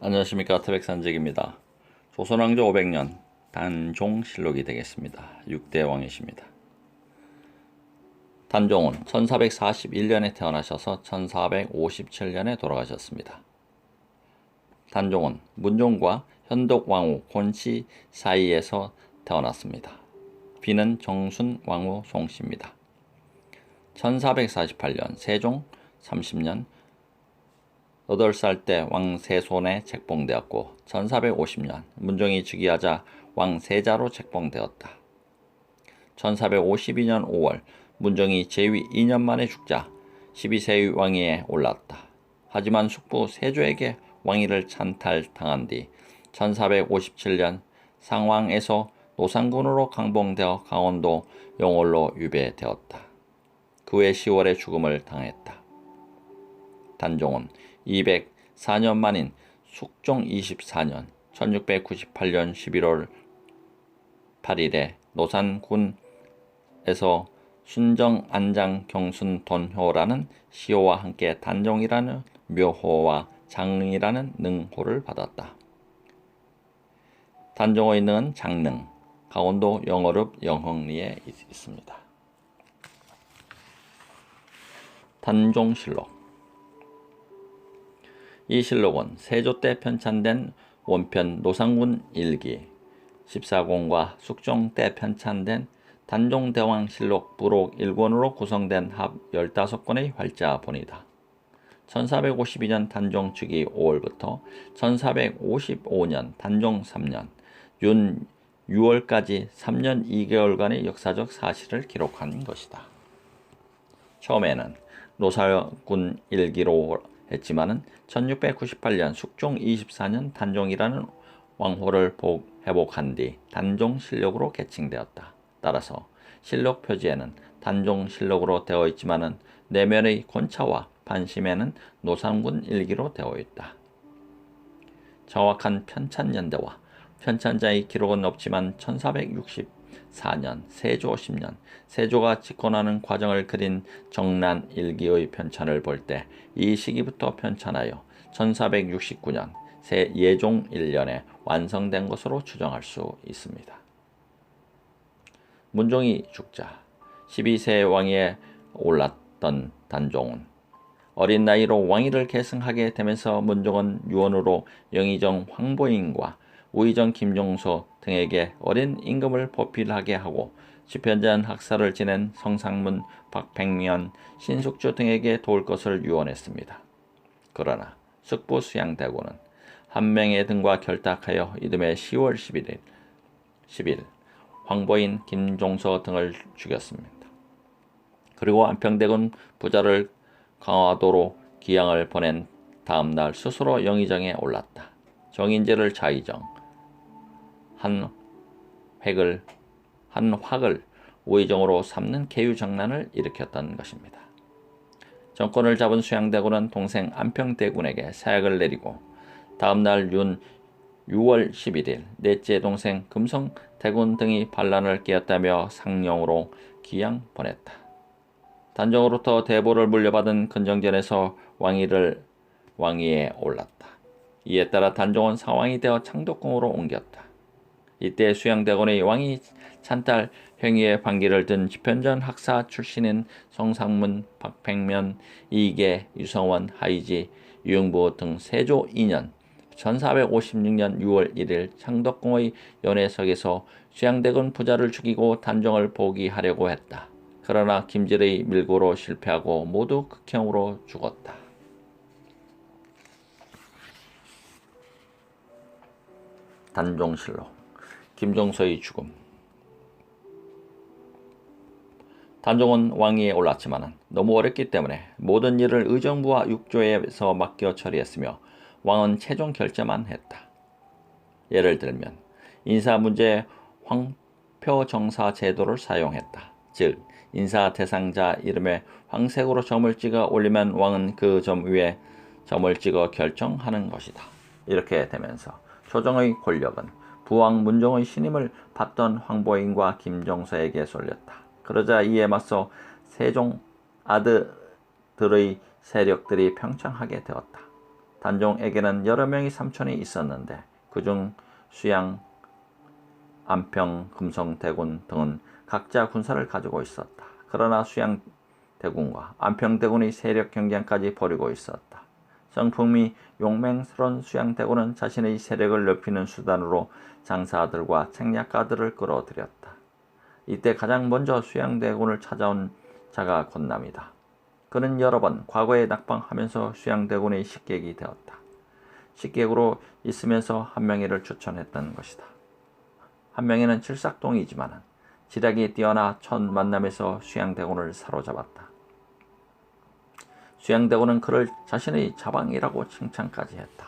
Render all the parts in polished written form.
안녕하십니까. 태백산직입니다. 조선왕조 500년 단종실록이 되겠습니다. 6대 왕이십니다. 단종은 1441년에 태어나셔서 1457년에 돌아가셨습니다. 단종은 문종과 현독왕후 곤씨 사이에서 태어났습니다. 비는 정순왕후 송씨입니다. 1448년 세종 30년 8살 때 왕세손에 책봉되었고 1450년 문종이 즉위하자 왕세자로 책봉되었다. 1452년 5월 문종이 재위 2년 만에 죽자 12세의 왕위에 올랐다. 하지만 숙부 세조에게 왕위를 찬탈당한 뒤 1457년 상왕에서 노상군으로 강봉되어 강원도 영월로 유배되었다. 그 해 10월에 죽음을 당했다. 단종은 204년 만인 숙종 24년 1698년 11월 8일에 노산군에서 순정 안장 경순 돈효라는 시호와 함께 단종이라는 묘호와 장릉이라는 능호를 받았다. 단종의 능은 장릉, 강원도 영월읍 영흥리에 있습니다. 단종실록. 이 실록은 세조 때 편찬된 원편 노상군 일기 14권과 숙종 때 편찬된 단종대왕실록 부록 1권으로 구성된 합 15권의 활자본이다. 1452년 단종 즉위 5월부터 1455년 단종 3년 윤 6월까지 3년 2개월간의 역사적 사실을 기록한 것이다. 처음에는 노사군 일기로 했지만은 1698년 숙종 24년 단종이라는 왕호를 회복한 뒤 단종실록으로 개칭되었다. 따라서 실록 표지에는 단종실록으로 되어 있지만은 내면의 권차와 판심에는 노상군 일기로 되어 있다. 정확한 편찬 연대와 편찬자의 기록은 없지만 1464년 세조 10년 세조가 집권하는 과정을 그린 정난 일기의 편찬을 볼 때 이 시기부터 편찬하여 1469년 예종 1년에 완성된 것으로 추정할 수 있습니다. 문종이 죽자 12세 왕위에 올랐던 단종은 어린 나이로 왕위를 계승하게 되면서 문종은 유언으로 영의정 황보인과 우의정 김종서 등에게 어린 임금을 보필하게 하고 집현전 학사를 지낸 성상문, 박팽면, 신숙주 등에게 도울 것을 유언했습니다. 그러나 숙부 수양대군은 한명회 등과 결탁하여 이듬해 10월 10일 황보인, 김종서 등을 죽였습니다. 그리고 안평대군 부자를 강화도로 기양을 보낸 다음날 스스로 영의정에 올랐다. 정인제를 자의정, 한확을 우의정으로 삼는 계유정난을 일으켰던 것입니다. 정권을 잡은 수양대군은 동생 안평대군에게 사약을 내리고 다음날 6월 11일 넷째 동생 금성대군 등이 반란을 깨었다며 상령으로 기양 보냈다. 단종으로부터 대보를 물려받은 근정전에서 왕위에 올랐다. 이에 따라 단종은 사왕이 되어 창덕궁으로 옮겼다. 이때 수양대군의 왕위 찬탈 행위에 반기를 든 집현전 학사 출신인 성상문, 박팽면, 이계, 유성원, 하이지, 유흥부 등 세조 2년 1456년 6월 1일 창덕궁의 연회석에서 수양대군 부자를 죽이고 단종을 포기하려고 했다. 그러나 김질의 밀고로 실패하고 모두 극형으로 죽었다. 단종실록. 김종서의 죽음. 단종은 왕위에 올랐지만 너무 어렵기 때문에 모든 일을 의정부와 육조에서 맡겨 처리했으며 왕은 최종 결재만 했다. 예를 들면 인사 문제에 황표정사 제도를 사용했다. 즉 인사 대상자 이름에 황색으로 점을 찍어 올리면 왕은 그 점 위에 점을 찍어 결정하는 것이다. 이렇게 되면서 조정의 권력은 부왕 문종의 신임을 받던 황보인과 김종서에게 쏠렸다. 그러자 이에 맞서 세종 아들의 세력들이 평창하게 되었다. 단종에게는 여러 명의 삼촌이 있었는데 그중 수양, 안평, 금성, 대군 등은 각자 군사를 가지고 있었다. 그러나 수양 대군과 안평 대군이 세력 경쟁까지 벌이고 있었다. 성품이 용맹스러운 수양 대군은 자신의 세력을 넓히는 수단으로 장사들과 책략가들을 끌어들였다. 이때 가장 먼저 수양 대군을 찾아온 자가 권남이다. 그는 여러 번 과거에 낙방하면서 수양 대군의 식객이 되었다. 식객으로 있으면서 한명회를 추천했던 것이다. 한명회는 칠삭동이지만 지략이 뛰어나 첫 만남에서 수양 대군을 사로잡았다. 수양 대군은 그를 자신의 자방이라고 칭찬까지 했다.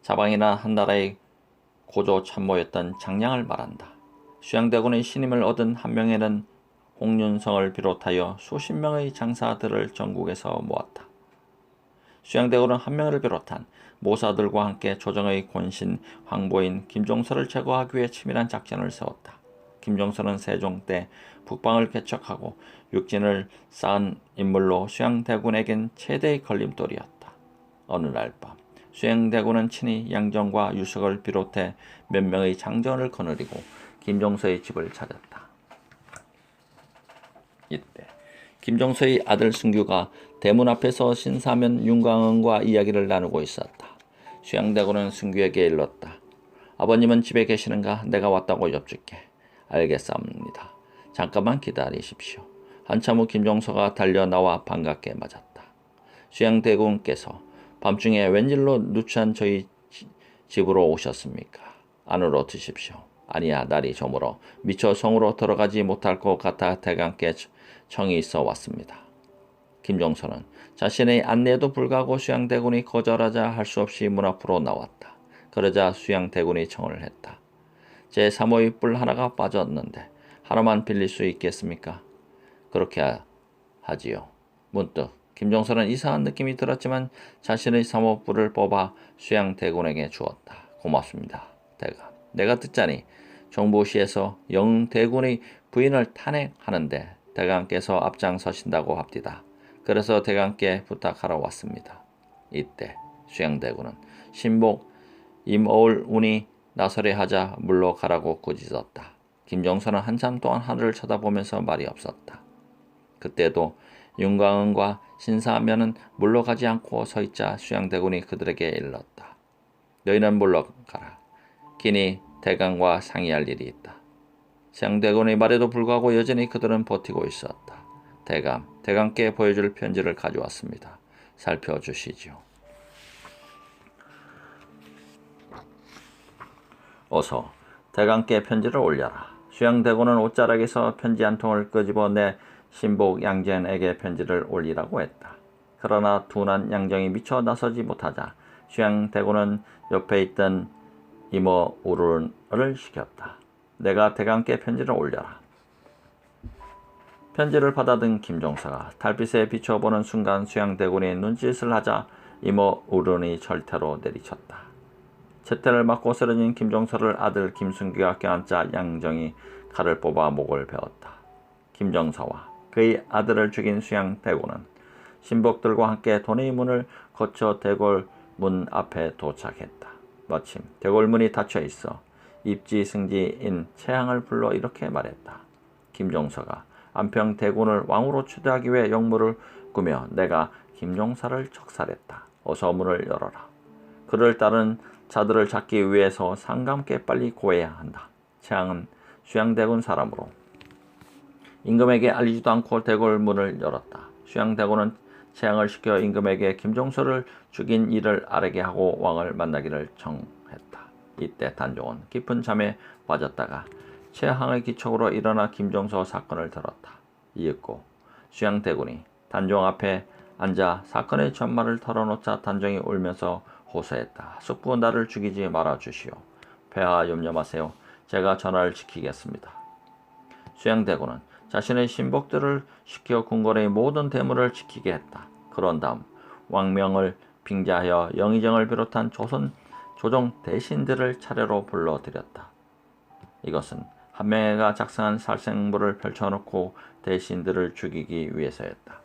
자방이란 한나라의 고조 참모였던 장량을 말한다. 수양 대군의 신임을 얻은 한명회는 홍윤성을 비롯하여 수십 명의 장사들을 전국에서 모았다. 수양 대군은 한명회를 비롯한 모사들과 함께 조정의 권신 황보인 김종서를 제거하기 위해 치밀한 작전을 세웠다. 김종서는 세종 때 북방을 개척하고 육진을 쌓은 인물로 수양 대군에겐 최대의 걸림돌이었다. 어느 날 밤 수양 대군은 친히 양정과 유석을 비롯해 몇 명의 장전을 거느리고 김종서의 집을 찾았다. 이때 김종서의 아들 승규가 대문 앞에서 신사면 윤광응과 이야기를 나누고 있었다. 수양 대군은 승규에게 일렀다. 아버님은 집에 계시는가? 내가 왔다고 여쭙게. 알겠사옵니다. 잠깐만 기다리십시오. 한참 후 김종서가 달려 나와 반갑게 맞았다. 수양 대군께서 밤중에 웬일로 누추한 저희 집으로 오셨습니까? 안으로 드십시오. 아니야, 날이 저물어 미처 성으로 들어가지 못할 것 같아 대감께 청이 있어 왔습니다. 김종서는 자신의 안내에도 불구하고 수양 대군이 거절하자 할 수 없이 문 앞으로 나왔다. 그러자 수양 대군이 청을 했다. 제 3호의 뿔 하나가 빠졌는데 하나만 빌릴 수 있겠습니까? 그렇게 하지요. 문득 김종서는 이상한 느낌이 들었지만 자신의 3호 뿔을 뽑아 수양 대군에게 주었다. 고맙습니다. 대감. 내가 듣자니 정보시에서 영대군의 부인을 탄핵하는데 대감께서 앞장서신다고 합디다. 그래서 대감께 부탁하러 왔습니다. 이때 수양대군은 신복 임어울 운이 나서려 하자 물러가라고 꾸짖었다. 김종서는 한참 동안 하늘을 쳐다보면서 말이 없었다. 그때도 윤광응과 신사면은 물러가지 않고 서있자 수양대군이 그들에게 일렀다. 너희는 물러가라. 기니 대감과 상의할 일이 있다. 수양대군의 말에도 불구하고 여전히 그들은 버티고 있었다. 대감께 보여줄 편지를 가져왔습니다. 살펴주시지요. 어서 대감께 편지를 올려라. 수양대군은 옷자락에서 편지 한 통을 끄집어내 신복 양전에게 편지를 올리라고 했다. 그러나 둔한 양정이 미처 나서지 못하자 수양대군은 옆에 있던 이모 우른을 시켰다. 내가 대감께 편지를 올려라. 편지를 받아든 김종서가 달빛에 비춰보는 순간 수양대군이 눈짓을 하자 이모 우른이 절태로 내리쳤다. 채태를 맞고 쓰러진 김종서를 아들 김순규가 껴안자 양정이 칼을 뽑아 목을 베었다. 김종서와 그의 아들을 죽인 수양대군은 신복들과 함께 돈의 문을 거쳐 대궐문 앞에 도착했다. 마침 대궐문이 닫혀 있어 입지승지인 최항을 불러 이렇게 말했다. 김종서가 안평 대군을 왕으로 추대하기 위해 역무를 꾸며 내가 김종서를 척살했다. 어서 문을 열어라. 그를 따른 자들을 잡기 위해서 상감께 빨리 고해야 한다. 최항은 수양대군 사람으로 임금에게 알리지도 않고 대궐문을 열었다. 수양대군은 최항을 시켜 임금에게 김종서를 죽인 일을 아뢰게 하고 왕을 만나기를 청했다. 이때 단종은 깊은 잠에 빠졌다가 최항의 기척으로 일어나 김종서 사건을 들었다. 이윽고 수양대군이 단종 앞에 앉아 사건의 전말을 털어놓자 단종이 울면서 호소했다. 숙부 나를 죽이지 말아주시오. 폐하 염려 마세요. 제가 전하를 지키겠습니다. 수양대군은 자신의 신복들을 시켜 궁궐의 모든 대물을 지키게 했다. 그런 다음 왕명을 빙자하여 영의정을 비롯한 조정 대신들을 차례로 불러들였다. 이것은 한명회가 작성한 살생부를 펼쳐놓고 대신들을 죽이기 위해서였다.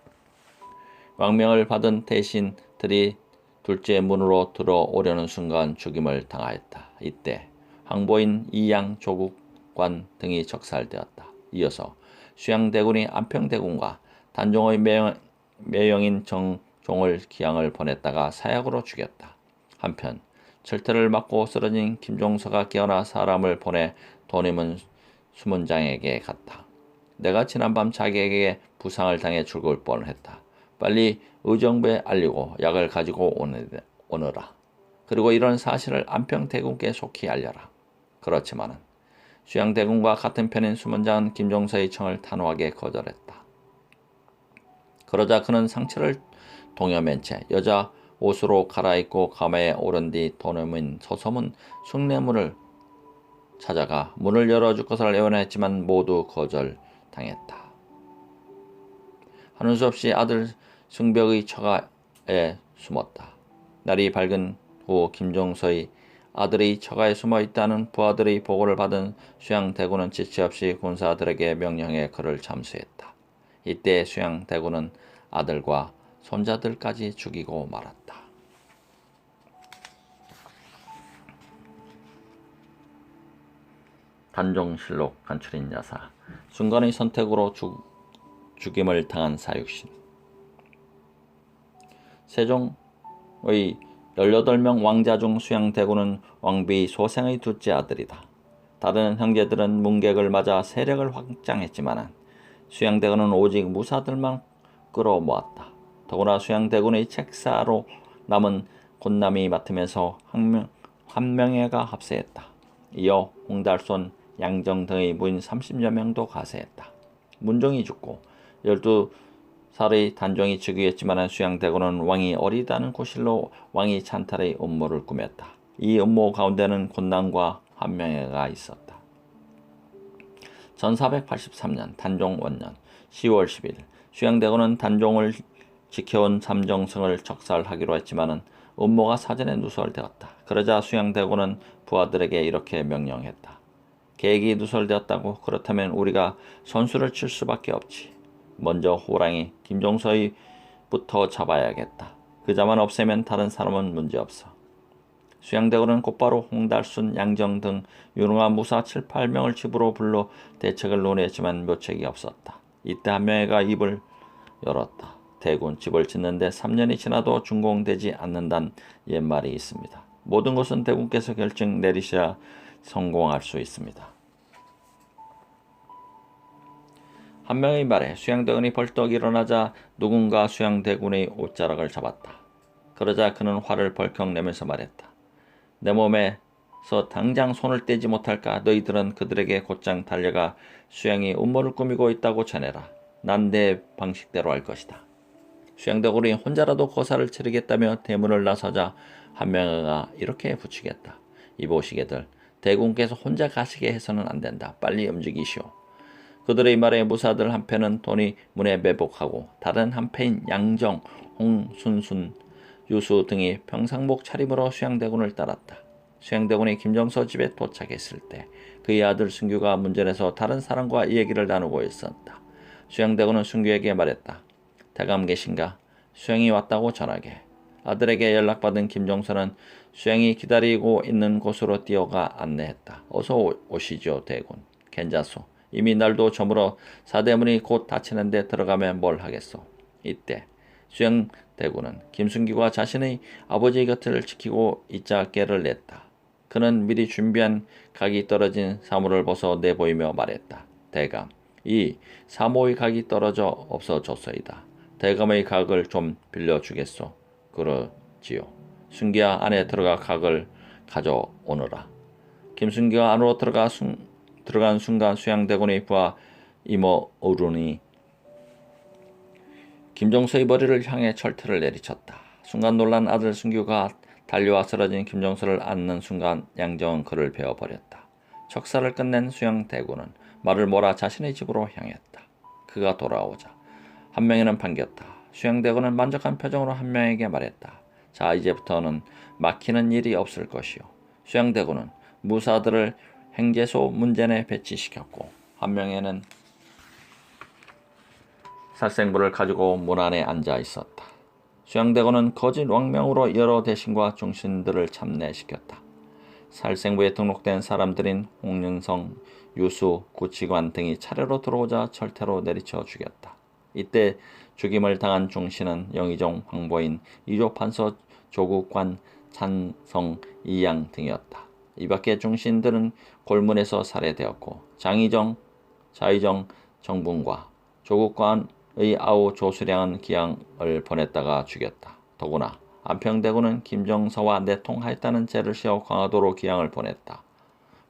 왕명을 받은 대신들이 둘째 문으로 들어오려는 순간 죽임을 당하였다. 이때 황보인 이양 조국관 등이 적살되었다. 이어서 수양대군이 안평대군과 단종의 매형인 정종을 기양을 보냈다가 사약으로 죽였다. 한편 철퇴를 맞고 쓰러진 김종서가 깨어나 사람을 보내 도님은 수문장에게 갔다. 내가 지난밤 자기에게 부상을 당해 죽을 뻔했다. 빨리 의정부에 알리고 약을 가지고 오너라. 그리고 이런 사실을 안평대군께 속히 알려라. 그렇지만은 수양대군과 같은 편인 수문장은 김종서의 청을 단호하게 거절했다. 그러자 그는 상처를 동여맨 채 여자 옷으로 갈아입고 가마에 오른 뒤 도놈인 서섬은 숭례문을 찾아가 문을 열어줄 것을 애원했지만 모두 거절당했다. 하는 수 없이 아들 승벽의 처가에 숨었다. 날이 밝은 후 김종서의 아들이 처가에 숨어 있다는 부하들의 보고를 받은 수양대군은 지체 없이 군사들에게 명령해 그를 잠수했다. 이때 수양대군은 아들과 손자들까지 죽이고 말았다. 단종실록 간추린 야사. 순간의 선택으로 죽임을 당한 사육신. 세종의 18명 왕자 중 수양대군은 왕비 소생의 둘째 아들이다. 다른 형제들은 문객을 맞아 세력을 확장했지만 수양대군은 오직 무사들만 끌어모았다. 더구나 수양대군의 책사로 남은 군남이 맡으면서 한명회가 합세했다. 이어 홍달손, 양정 등의 무인 30여 명도 가세했다. 문종이 죽고 12살의 단종이 즉위했지만 수양대군은 왕이 어리다는 고실로 왕이 찬탈의 음모를 꾸몄다. 이 음모 가운데는 군남과 한명회가 있었다. 1483년 단종 원년 10월 10일 수양대군은 단종을 지켜온 삼정승을 적살하기로 했지만 음모가 사전에 누설되었다. 그러자 수양대군은 부하들에게 이렇게 명령했다. 계획이 누설되었다고? 그렇다면 우리가 선수를 칠 수밖에 없지. 먼저 호랑이 김종서부터 잡아야겠다. 그자만 없애면 다른 사람은 문제없어. 수양대군은 곧바로 홍달순, 양정 등 유능한 무사 7, 8명을 집으로 불러 대책을 논의했지만 묘책이 없었다. 이때 한명회가 입을 열었다. 대군 집을 짓는데 3년이 지나도 준공되지 않는다는 옛말이 있습니다. 모든 것은 대군께서 결정 내리셔야 성공할 수 있습니다. 한명의 말에 수양대군이 벌떡 일어나자 누군가 수양대군의 옷자락을 잡았다. 그러자 그는 화를 벌컥 내면서 말했다. 내 몸에서 당장 손을 떼지 못할까? 너희들은 그들에게 곧장 달려가 수양이 음모를 꾸미고 있다고 전해라. 난 내 방식대로 할 것이다. 수양대군이 혼자라도 거사를 치르겠다며 대문을 나서자 한명회가 이렇게 부추겼다. 이보시게들, 대군께서 혼자 가시게 해서는 안 된다. 빨리 움직이시오. 그들의 말에 무사들 한패는 돈이 문에 매복하고 다른 한패인 양정, 홍순순, 유수 등이 평상복 차림으로 수양대군을 따랐다. 수양대군이 김종서 집에 도착했을 때 그의 아들 순규가 문전에서 다른 사람과 이 얘기를 나누고 있었다. 수양대군은 순규에게 말했다. 대감 계신가? 수양이 왔다고 전하게. 아들에게 연락받은 김종서는 수양이 기다리고 있는 곳으로 뛰어가 안내했다. 어서 오시죠 대군. 괜찮소. 이미 날도 저물어 사대문이 곧 닫히는데 들어가면 뭘 하겠소. 이때 수양대군은 김순기와 자신의 아버지의 곁을 지키고 있자 깨를 냈다. 그는 미리 준비한 각이 떨어진 사물을 벗어 내보이며 말했다. 대감, 이 사모의 각이 떨어져 없어졌소이다. 대감의 각을 좀 빌려주겠소. 그러지요. 순기야 안에 들어가 각을 가져오너라. 김순기가 안으로 들어간 순간 수양대군의 부하 이모 어른이 김종서의 머리를 향해 철퇴를 내리쳤다. 순간 놀란 아들 순규가 달려와 쓰러진 김종서를 안는 순간 양정은 그를 베어버렸다. 척사를 끝낸 수양대군은 말을 몰아 자신의 집으로 향했다. 그가 돌아오자 한명회는 반겼다. 수양대군은 만족한 표정으로 한명회에게 말했다. 자, 이제부터는 막히는 일이 없을 것이오. 수양대군은 무사들을 행제소 문전에 배치시켰고 한명회는 살생부를 가지고 문 안에 앉아 있었다. 수양대군은 거짓 왕명으로 여러 대신과 중신들을 참내시켰다. 살생부에 등록된 사람들인 홍윤성, 유수, 구치관 등이 차례로 들어오자 철퇴로 내리쳐 죽였다. 이때 죽임을 당한 중신은 영의정, 황보인, 이조판서, 조국관, 찬성, 이양 등이었다. 이밖에 중신들은 골문에서 살해되었고 장의정, 자의정, 정분과 조국관의 아우 조수량은 기양을 보냈다가 죽였다. 더구나 안평대군은 김정서와 내통하였다는 죄를 씌워 광화도로 기양을 보냈다.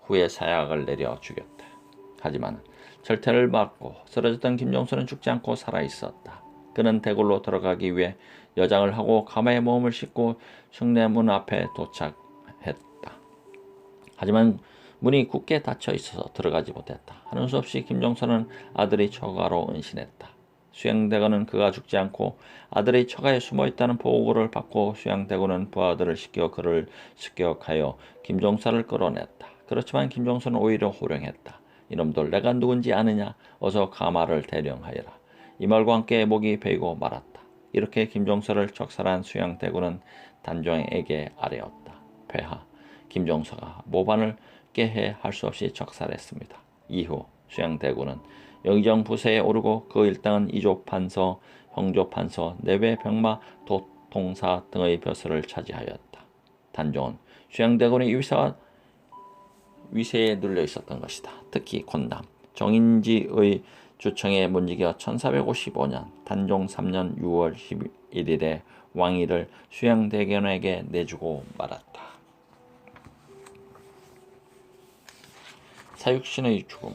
후에 사약을 내려 죽였다. 하지만 절퇴를 받고 쓰러졌던 김정수는 죽지 않고 살아있었다. 그는 대궐로 들어가기 위해 여장을 하고 가마에 몸을 싣고 숭례문 앞에 도착했다. 하지만 문이 굳게 닫혀 있어서 들어가지 못했다. 하는 수 없이 김정수는 아들의 처가로 은신했다. 수양대군은 그가 죽지 않고 아들의 처가에 숨어있다는 보고를 받고 수양대군은 부하들을 시켜 그를 습격하여 김종사를 끌어냈다. 그렇지만 김종수는 오히려 호령했다. 이놈들 내가 누군지 아느냐? 어서 가마를 대령하여라. 이 말과 함께 목이 베이고 말았다. 이렇게 김종서를 척살한 수양대군은 단종에게 아뢰었다. 폐하, 김종서가 모반을 깨해 할 수 없이 척살했습니다. 이후 수양대군은 영의정 부세에 오르고 그 일당은 이조판서, 형조판서, 내외 병마, 도통사 등의 벼슬을 차지하였다. 단종은 수양대군의 위세에 눌려 있었던 것이다. 특히 곤남, 정인지의 주청에 문지겨 1455년 단종 3년 6월 11일에 왕위를 수양대군에게 내주고 말았다. 사육신의 죽음.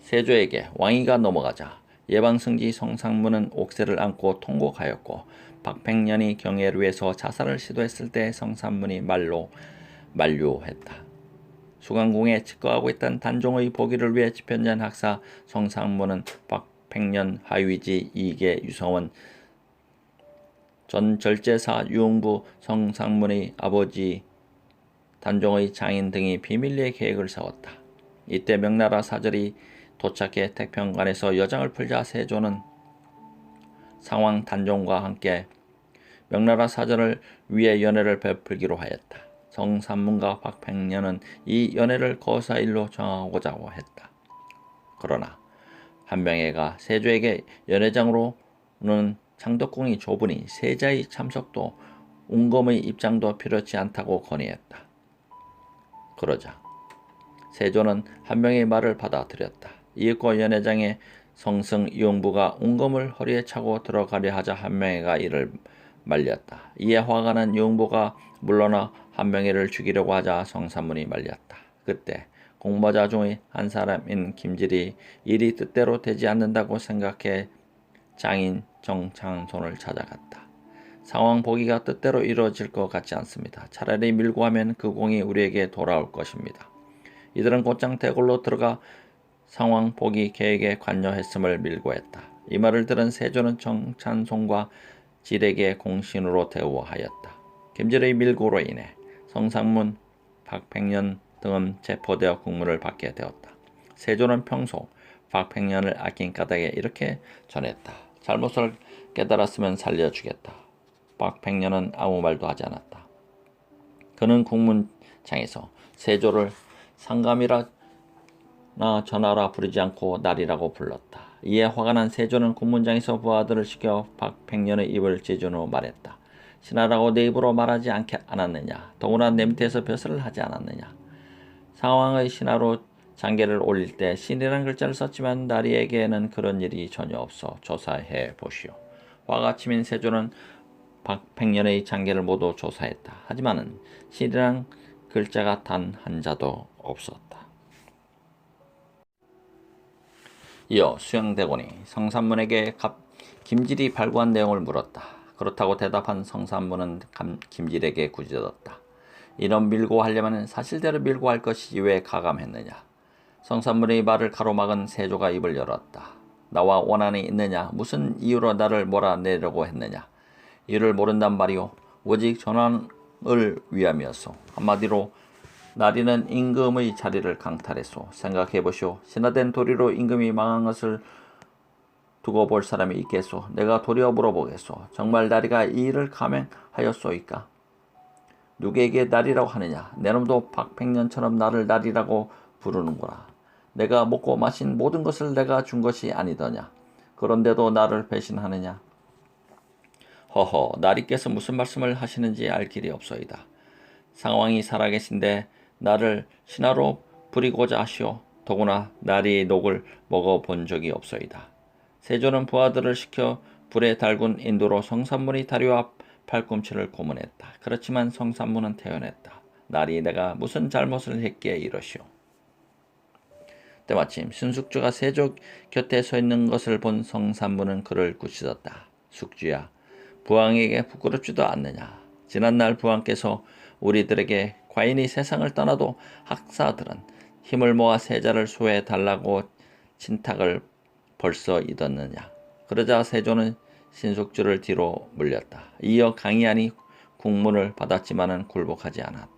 세조에게 왕위가 넘어가자 예방승지 성상문은 옥새를 안고 통곡하였고 박팽년이 경애를 위해서 자살을 시도했을 때 성상문이 만류했다. 수강궁에 직거하고 있던 단종의 보기를 위해 집현전 학사 성상문은 박팽년, 하위지, 이계, 유성원, 전 절제사 유흥부 성상문의 아버지 단종의 장인 등이 비밀리에 계획을 세웠다. 이때 명나라 사절이 도착해 태평관에서 여장을 풀자 세조는 상왕 단종과 함께 명나라 사절을 위해 연회를 베풀기로 하였다. 성삼문과 박팽년은 이 연회를 거사일로 정하고자 했다. 그러나 한명회가 세조에게 연회장으로는 창덕궁이 좁으니 세자의 참석도 운검의 입장도 필요치 않다고 건의했다. 그러자 세조는 한명의 말을 받아들였다. 이윽고 연회장에 성승 이용부가 운검을 허리에 차고 들어가려 하자 한명회가 이를 말렸다. 이에 화가 난 이용부가 물러나 한명회를 죽이려고 하자 성삼문이 말렸다. 그때 공모자 중의 한 사람인 김질이 일이 뜻대로 되지 않는다고 생각해 장인 정창손을 찾아갔다. 상황 보기가 뜻대로 이루어질 것 같지 않습니다. 차라리 밀고 하면 그 공이 우리에게 돌아올 것입니다. 이들은 곧장 대궐로 들어가 상황 보기 계획에 관여했음을 밀고했다. 이 말을 들은 세조는 정찬송과 질에게 공신으로 대우하였다. 김질의 밀고로 인해 성상문, 박팽년 등은 체포되어 국문을 받게 되었다. 세조는 평소 박팽년을 아낀 까닭에 이렇게 전했다. 잘못을 깨달았으면 살려주겠다. 박팽년은 아무 말도 하지 않았다. 그는 국문장에서 세조를 상감이라 전하라 부르지 않고 날이라고 불렀다. 이에 화가 난 세조는 국문장에서 부하들을 시켜 박팽년의 입을 찢은 후 말했다. 신하라고 내 입으로 말하지 않았느냐. 더구나 내 밑에서 벼슬을 하지 않았느냐. 상왕의 신하로 장계를 올릴 때 신이라는 글자를 썼지만 나리에게는 그런 일이 전혀 없어 조사해 보시오. 화가 치민 세조는 박팽년의 장계를 모두 조사했다. 하지만은 신이란 글자가 단 한 자도 없었다. 이어 수양대군이 성삼문에게 김질이 발부한 내용을 물었다. 그렇다고 대답한 성삼문은 김질에게 굳어졌다. 이런 밀고 하려면 사실대로 밀고 할 것이지 왜 가감했느냐. 성삼문의 말을 가로막은 세조가 입을 열었다. 나와 원한이 있느냐. 무슨 이유로 나를 몰아내려고 했느냐. 이유를 모른단 말이오. 오직 전황을 위함이었소. 한마디로 나리는 임금의 자리를 강탈했소. 생각해보시오. 신화된 도리로 임금이 망한 것을 두고 볼 사람이 있겠소. 내가 도리어 물어보겠소. 정말 나리가 이 일을 감행하였소이까? 누구에게 나리라고 하느냐? 내 놈도 박백년처럼 나를 나리라고 부르는구나. 내가 먹고 마신 모든 것을 내가 준 것이 아니더냐? 그런데도 나를 배신하느냐? 허허, 나리께서 무슨 말씀을 하시는지 알 길이 없소이다. 상왕이 살아계신데 나를 신하로 부리고자 하시오. 더구나 나리의 녹을 먹어본 적이 없소이다. 세조는 부하들을 시켜 불에 달군 인도로 성산문의 다리와 팔꿈치를 고문했다. 그렇지만 성산문은 태어났다. 나리 내가 무슨 잘못을 했기에 이러시오. 때마침 신숙주가 세조 곁에 서 있는 것을 본 성산문은 그를 꾸짖었다. 숙주야, 부왕에게 부끄럽지도 않느냐. 지난날 부왕께서 우리들에게 과인이 세상을 떠나도 학사들은 힘을 모아 세자를 수호해 달라고 진탁을 벌써 잊었느냐. 그러자 세조는 신숙주를 뒤로 물렸다. 이어 강희안이 국문을 받았지만은 굴복하지 않았다.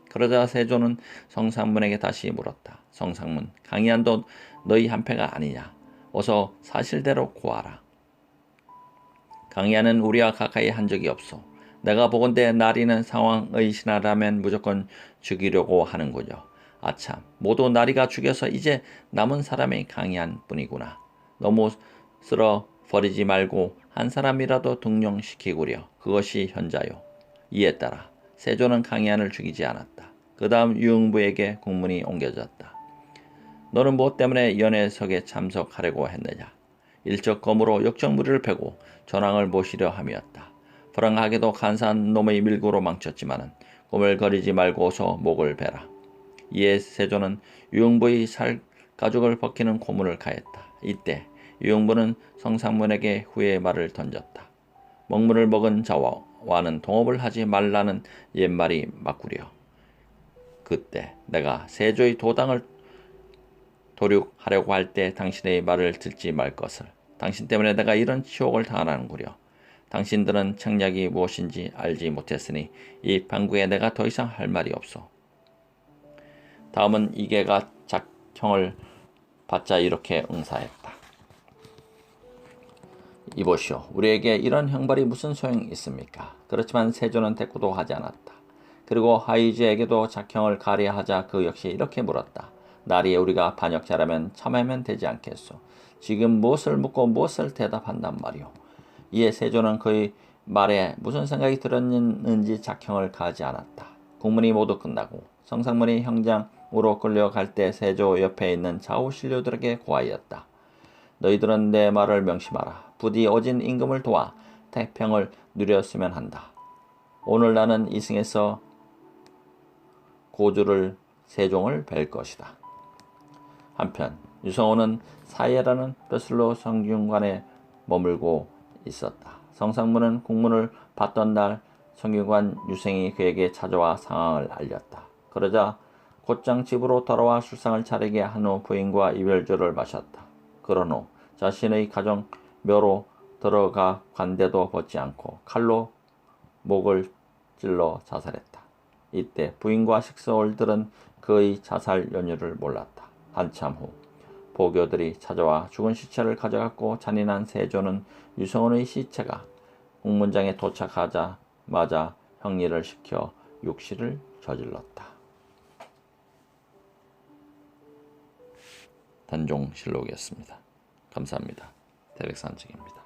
그러자 세조는 성상문에게 다시 물었다. 성상문, 강희안도 너희 한패가 아니냐. 어서 사실대로 고하라. 강희안은 우리와 가까이 한 적이 없소. 내가 보건대 나리는 상왕의 신하라면 무조건 죽이려고 하는군요. 아참, 모두 나리가 죽여서 이제 남은 사람이 강희안 뿐이구나. 너무 쓸어 버리지 말고 한 사람이라도 등용시키구려. 그것이 현자요. 이에 따라 세조는 강희안을 죽이지 않았다. 그 다음 유흥부에게 공문이 옮겨졌다. 너는 무엇 때문에 연회석에 참석하려고 했느냐. 일적 검으로 역적무리를 패고 전황을 모시려 함이었다. 불행하게도 간사한 놈의 밀고로 망쳤지만은 꼬물거리지 말고 어서 목을 베라. 이에 세조는 유흥부의 살 가죽을 벗기는 고문을 가했다. 이때 유흥부는 성상문에게 후회의 말을 던졌다. 먹물을 먹은 자와는 동업을 하지 말라는 옛말이 맞구려. 그때 내가 세조의 도당을 도륙하려고 할 때 당신의 말을 듣지 말 것을. 당신 때문에 내가 이런 치욕을 당하는구려. 당신들은 책략이 무엇인지 알지 못했으니 이 방구에 내가 더 이상 할 말이 없소. 다음은 이계가 작형을 받자 이렇게 응사했다. 이보시오. 우리에게 이런 형벌이 무슨 소용이 있습니까? 그렇지만 세조는 대꾸도 하지 않았다. 그리고 하의지에게도 작형을 가리하자 그 역시 이렇게 물었다. 나리에 우리가 반역자라면 참으면 되지 않겠소. 지금 무엇을 묻고 무엇을 대답한단 말이오. 이에 세조는 그의 말에 무슨 생각이 들었는지 작형을 가하지 않았다. 국문이 모두 끝나고 성상문이 형장으로 끌려갈 때 세조 옆에 있는 좌우 신료들에게 고하였다. 너희들은 내 말을 명심하라. 부디 어진 임금을 도와 태평을 누렸으면 한다. 오늘 나는 이승에서 고주를 세종을 뵐 것이다. 한편 유성호는 사예라는 벼슬로 성균관에 머물고 있었다. 성상문은 국문을 받던 날 성균관 유생이 그에게 찾아와 상황을 알렸다. 그러자 곧장 집으로 돌아와 술상을 차리게 한 후 부인과 이별주를 마셨다. 그런 후 자신의 가정 묘로 들어가 관대도 벗지 않고 칼로 목을 찔러 자살했다. 이때 부인과 식소들은 그의 자살 연유를 몰랐다. 한참 후 보교들이 찾아와 죽은 시체를 가져갔고 잔인한 세조는 유성원의 시체가 국문장에 도착하자마자 형리를 시켜 육시를 저질렀다. 단종실록이었습니다. 감사합니다. 태백산책입니다.